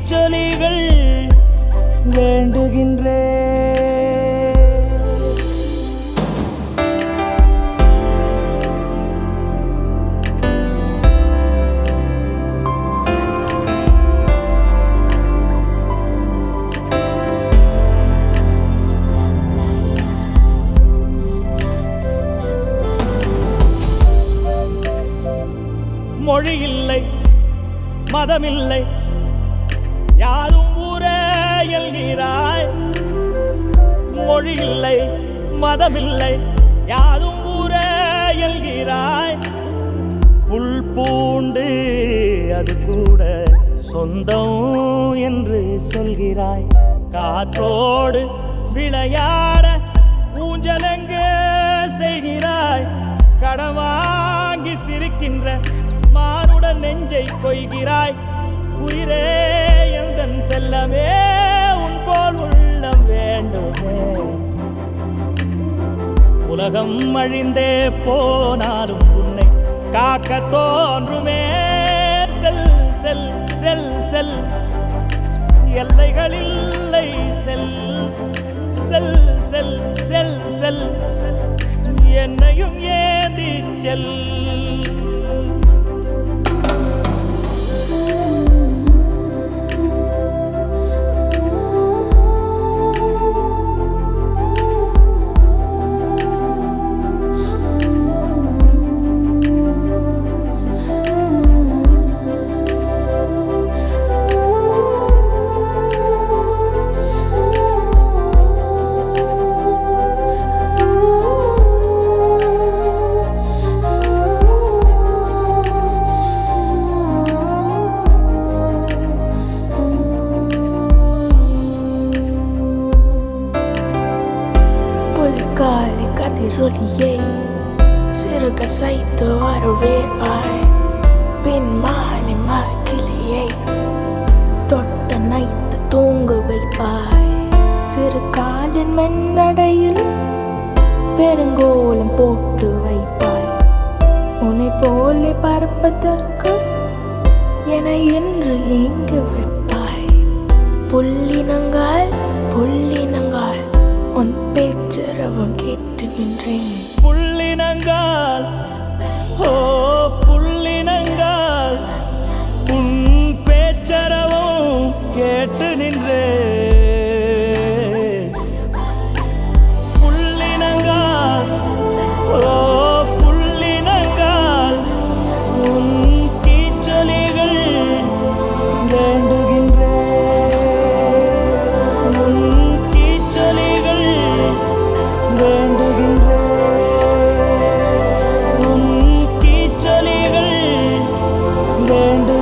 கீச்சொலிகள் வேண்டுகின்றே. மொழி இல்லை, மதமில்லை, யாரும் ஊரே எல்கிறாய். மொழி இல்லை, மதமில்லை, யாரும் ஊரே எல்கிறாய். புல் பூண்டு அது கூட சொந்தம் என்று சொல்கிறாய். காற்றோடு விளையாட ஊஞ்சலெங்க செய்கிறாய். கடன் வாங்கி சிரிக்கின்ற மானுடன் நெஞ்சை கொய்கிறாய். உயிரே எந்தன் செல்லமே, உன் போல் உள்ளம் வேண்டுமே. உலகம் அழிந்தே போனாலும் உன்னை காக்க தோன்றுமே. செல் செல் செல் செல், எல்லைகளில்லை. செல் செல் செல் செல் செல், என்னையும் ஏந்தி செல். காலை கதிரொலியை சிறுக சைத்து வரவேற்பாய். பின் மாலை மரக்கிளியை தொட்ட நைத்து தூங்க வைப்பாய். சிறு காலின் மென்னடையில் பெருங்கோலம் போட்டு வைப்பாய். உன்னை போலே பறப்பதற்கு என என்று எங்கு வைப்பாய். புள்ளினங்கால் புள்ளினங்கால், உன் பேச்சரவம் கேட்டு நின்றேன். புள்ளினங்கால், ஓ புள்ளினங்கால், உன் பேச்சரவம் கேட்டு நின்றேன். புள்ளினங்கால், ஓ புள்ளினங்கால், உன் கீச்சொலிகள் வேண்டுகின்றேன். உன் கீச்சொலிகள் வேண்டுகின்றேன். உன் கீச்சொலிகள் வேண்டு